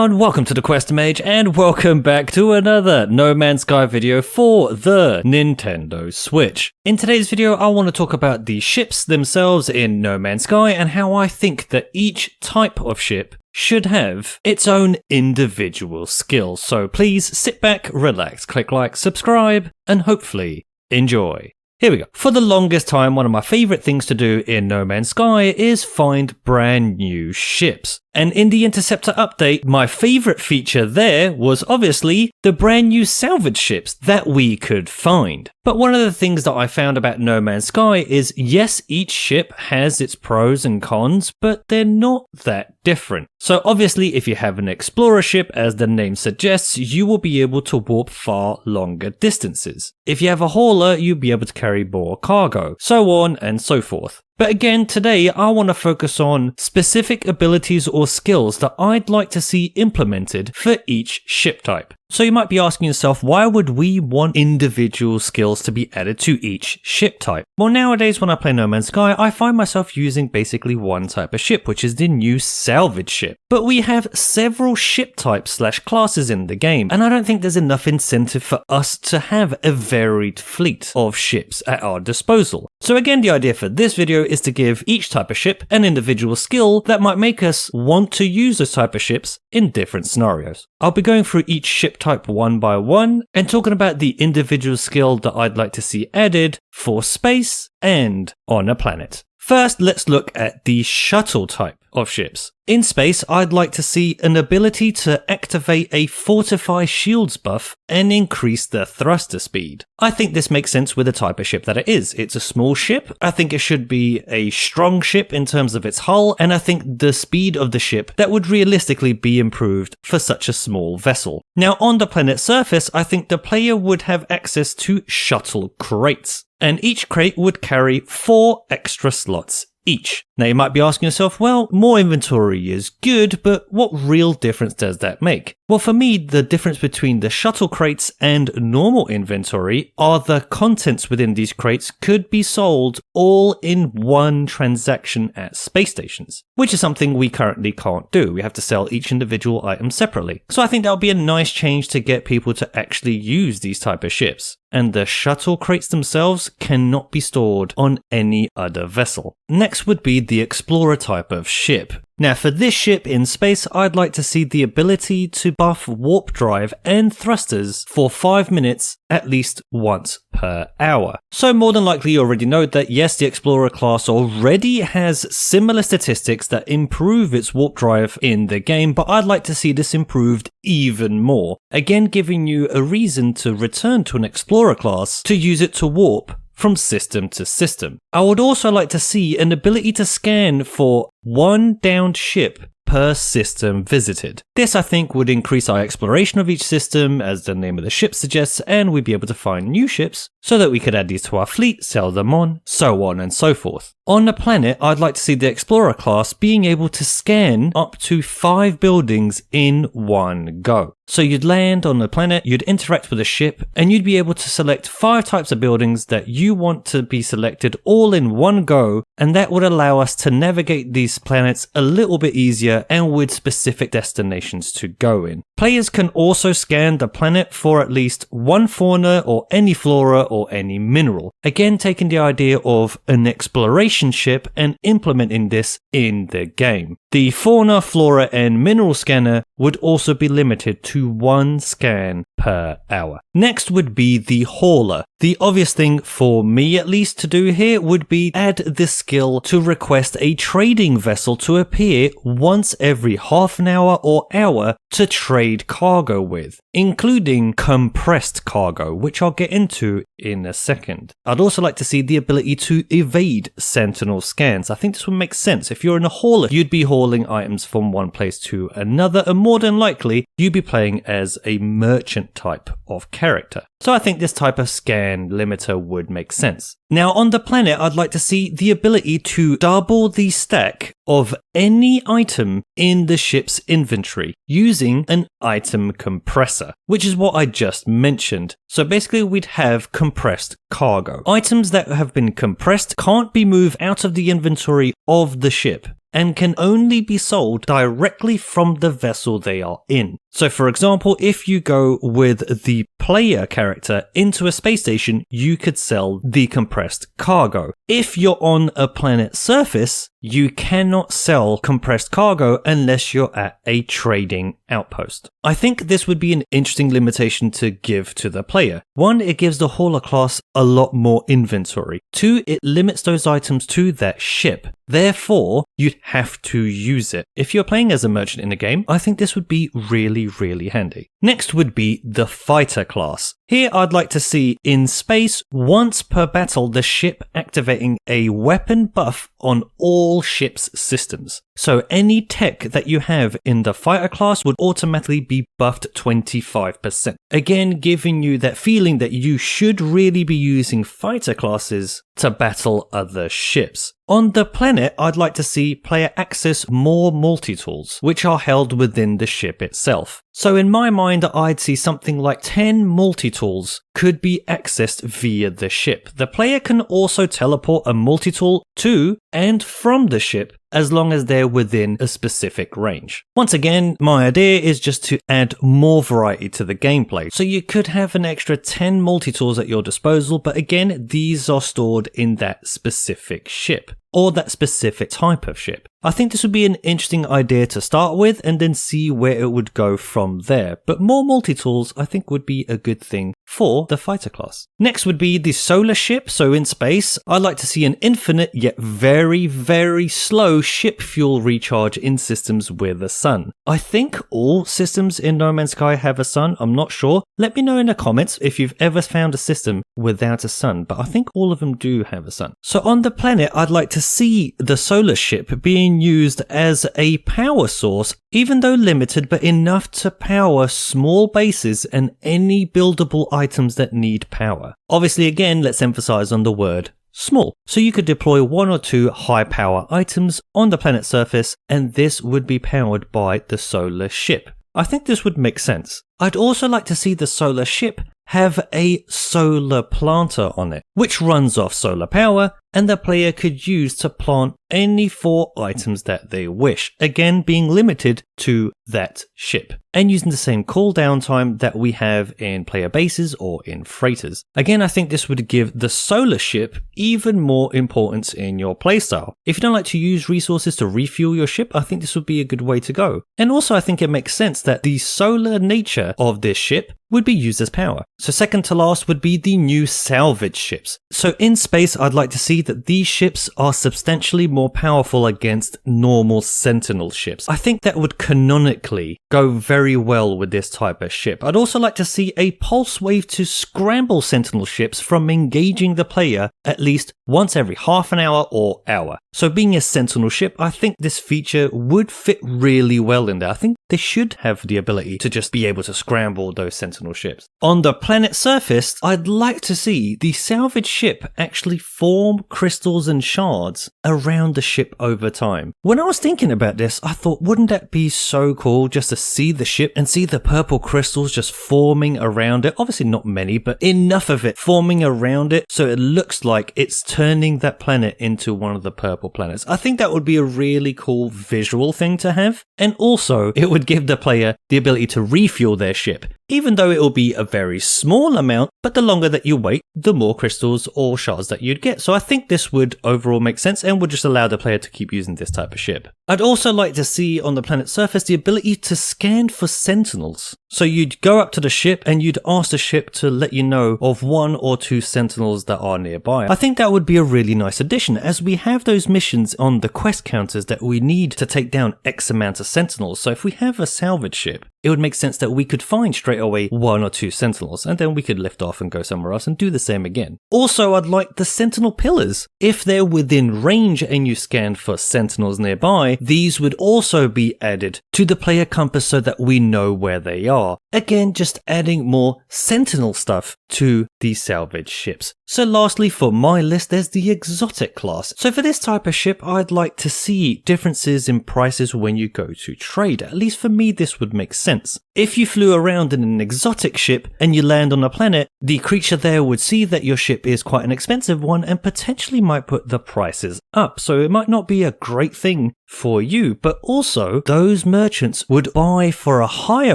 everyone, welcome to the QuesterMage and welcome back to another No Man's Sky video for the Nintendo Switch. In today's video I want to talk about the ships themselves in No Man's Sky and how I think that each type of ship should have its own individual skill. So please sit back, relax, click like, subscribe, and hopefully enjoy. Here we go. For the longest time, one of my favourite things to do in No Man's Sky is find brand new ships. And in the Interceptor update, my favourite feature there was obviously the brand new salvage ships that we could find. But one of the things that I found about No Man's Sky is yes, each ship has its pros and cons, but they're not that different. So obviously if you have an explorer ship, as the name suggests, you will be able to warp far longer distances. If you have a hauler, you'll be able to carry more cargo, so on and so forth. But again, today I want to focus on specific abilities or skills that I'd like to see implemented for each ship type. So you might be asking yourself, why would we want individual skills to be added to each ship type? Well, nowadays when I play No Man's Sky, I find myself using basically one type of ship, which is the new salvage ship. But we have several ship types / classes in the game, and I don't think there's enough incentive for us to have a varied fleet of ships at our disposal. So again, the idea for this video is to give each type of ship an individual skill that might make us want to use those type of ships in different scenarios. I'll be going through each ship type one by one and talking about the individual skill that I'd like to see added for space and on a planet. First, let's look at the shuttle type of ships. In space, I'd like to see an ability to activate a Fortify Shields buff and increase the thruster speed. I think this makes sense with the type of ship that it is. It's a small ship. I think it should be a strong ship in terms of its hull, and I think the speed of the ship that would realistically be improved for such a small vessel. Now, on the planet's surface, I think the player would have access to shuttle crates, and each crate would carry 4 extra slots each. Now you might be asking yourself, well, more inventory is good, but what real difference does that make? Well, for me, the difference between the shuttle crates and normal inventory are the contents within these crates could be sold all in one transaction at space stations, which is something we currently can't do. We have to sell each individual item separately. So I think that would be a nice change to get people to actually use these type of ships. And the shuttle crates themselves cannot be stored on any other vessel. Next would be the explorer type of ship. Now for this ship in space, I'd like to see the ability to buff warp drive and thrusters for 5 minutes at least once per hour. So more than likely you already know that yes, the explorer class already has similar statistics that improve its warp drive in the game, but I'd like to see this improved even more. Again, giving you a reason to return to an explorer class to use it to warp from system to system. I would also like to see an ability to scan for 1 downed ship per system visited. This I think would increase our exploration of each system, as the name of the ship suggests, and we'd be able to find new ships so that we could add these to our fleet, sell them on, so on and so forth. On the planet, I'd like to see the Explorer class being able to scan up to 5 buildings in one go. So you'd land on the planet, you'd interact with a ship, and you'd be able to select 5 types of buildings that you want to be selected all in one go, and that would allow us to navigate these planets a little bit easier and with specific destinations to go in. Players can also scan the planet for at least one fauna or any flora or any mineral. Again, taking the idea of an exploration ship and implementing this in the game. The fauna, flora and mineral scanner would also be limited to 1 scan per hour. Next would be the hauler. The obvious thing for me at least to do here would be add the skill to request a trading vessel to appear once every half an hour or hour to trade cargo with, including compressed cargo, which I'll get into in a second. I'd also like to see the ability to evade sentinel scans. I think this would make sense. If you're in a hauler, you'd be hauling items from one place to another, and more than likely, you'd be playing as a merchant type of character. So I think this type of scan limiter would make sense. Now on the planet, I'd like to see the ability to double the stack of any item in the ship's inventory using an item compressor, which is what I just mentioned. So basically we'd have compressed cargo. Items that have been compressed can't be moved out of the inventory of the ship, and can only be sold directly from the vessel they are in. So for example, if you go with the player character into a space station, you could sell the compressed cargo. If you're on a planet's surface, you cannot sell compressed cargo unless you're at a trading outpost. I think this would be an interesting limitation to give to the player. 1, it gives the hauler class a lot more inventory. 2, it limits those items to that ship. Therefore, you'd have to use it. If you're playing as a merchant in the game, I think this would be really handy. Next would be the fighter class. Here I'd like to see in space, once per battle, the ship activating a weapon buff on all ship's systems. So any tech that you have in the fighter class would automatically be buffed 25%. Again, giving you that feeling that you should really be using fighter classes to battle other ships. On the planet, I'd like to see player access more multi-tools, which are held within the ship itself. So in my mind, I'd see something like 10 multi-tools could be accessed via the ship. The player can also teleport a multi-tool to and from the ship as long as they're within a specific range. Once again, my idea is just to add more variety to the gameplay. So you could have an extra 10 multi-tools at your disposal, but again, these are stored in that specific ship or that specific type of ship. I think this would be an interesting idea to start with and then see where it would go from there. But more multi-tools I think would be a good thing for the fighter class. Next would be the solar ship. So in space, I'd like to see an infinite yet very slow ship fuel recharge in systems with a sun. I think all systems in No Man's Sky have a sun. I'm not sure. Let me know in the comments if you've ever found a system without a sun, but I think all of them do have a sun. So on the planet, I'd like to see the solar ship being used as a power source, even though limited, but enough to power small bases and any buildable items that need power. Obviously, again, let's emphasize on the word small. So you could deploy 1 or 2 high power items on the planet's surface, and this would be powered by the solar ship. I think this would make sense. I'd also like to see the solar ship have a solar planter on it, which runs off solar power, and the player could use to plant any 4 items that they wish, again being limited to that ship, and using the same cooldown time that we have in player bases or in freighters. Again, I think this would give the solar ship even more importance in your playstyle. If you don't like to use resources to refuel your ship, I think this would be a good way to go. And also I think it makes sense that the solar nature of this ship would be used as power. So second to last would be the new salvage ships. So in space, I'd like to see that these ships are substantially more powerful against normal sentinel ships. I think that would canonically go very well with this type of ship. I'd also like to see a pulse wave to scramble sentinel ships from engaging the player at least once every half an hour or hour. So being a sentinel ship, I think this feature would fit really well in there. I think they should have the ability to just be able to scramble those sentinel ships. On the planet's surface, I'd like to see the salvage ship actually form crystals and shards around the ship over time. When I was thinking about this, I thought, wouldn't that be so cool just to see the ship and see the purple crystals just forming around it? Obviously not many, but enough of it forming around it so it looks like it's turning that planet into one of the purple planets. I think that would be a really cool visual thing to have. And also, it would give the player the ability to refuel their ship, even though it will be a very small amount, but the longer that you wait, the more crystals or shards that you'd get. So I think this would overall make sense and would just allow the player to keep using this type of ship. I'd also like to see on the planet's surface the ability to scan for sentinels. So you'd go up to the ship and you'd ask the ship to let you know of 1 or 2 sentinels that are nearby. I think that would be a really nice addition, as we have those missions on the quest counters that we need to take down X amount of sentinels. So if we have a salvage ship, it would make sense that we could find straight away 1 or 2 sentinels, and then we could lift off and go somewhere else and do the same again. Also, I'd like the sentinel pillars. If they're within range and you scan for sentinels nearby, these would also be added to the player compass so that we know where they are. Again, just adding more sentinel stuff to the salvage ships. So lastly for my list, there's the exotic class. So for this type of ship, I'd like to see differences in prices when you go to trade. At least for me, this would make sense. If you flew around in an exotic ship and you land on a planet, the creature there would see that your ship is quite an expensive one and potentially might put the prices up. So it might not be a great thing for you, but also those merchants would buy for a higher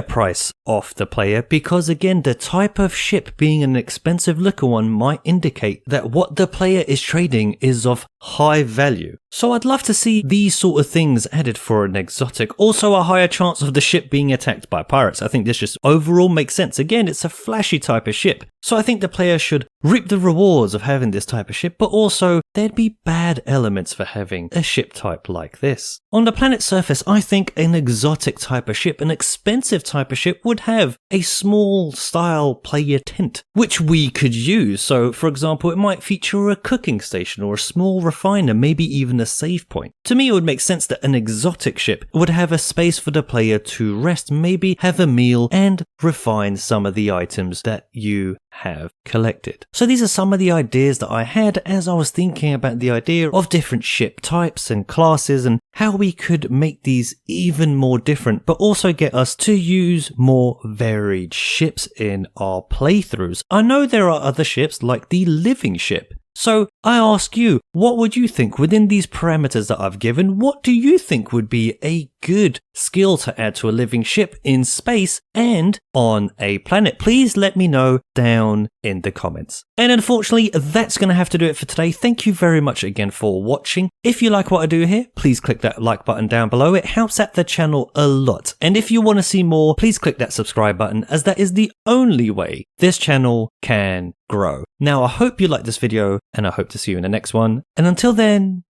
price off the player because again, the type of ship being an expensive looking one might indicate that what the player is trading is of high value. So I'd love to see these sort of things added for an exotic. Also a higher chance of the ship being attacked by pirates. I think this just overall makes sense. Again, it's a flashy type of ship. So I think the player should reap the rewards of having this type of ship, but also there'd be bad elements for having a ship type like this. On the planet's surface, I think an exotic type of ship, an expensive type of ship would have a small style player tent, which we could use. So for example, it might feature a cooking station or a small refiner, maybe even a save point. To me, it would make sense that an exotic ship would have a space for the player to rest, maybe have a meal and refine some of the items that you have collected. So these are some of the ideas that I had as I was thinking about the idea of different ship types and classes and how we could make these even more different, but also get us to use more varied ships in our playthroughs. I know there are other ships like the living ship. So I ask you, what would you think within these parameters that I've given? What do you think would be a good skill to add to a living ship in space and on a planet? Please let me know down in the comments. And unfortunately, that's going to have to do it for today. Thank you very much again for watching. If you like what I do here, please click that like button down below. It helps out the channel a lot. And if you want to see more, please click that subscribe button, as that is the only way this channel can grow. Now, I hope you liked this video and I hope to see you in the next one. And until then,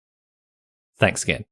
thanks again.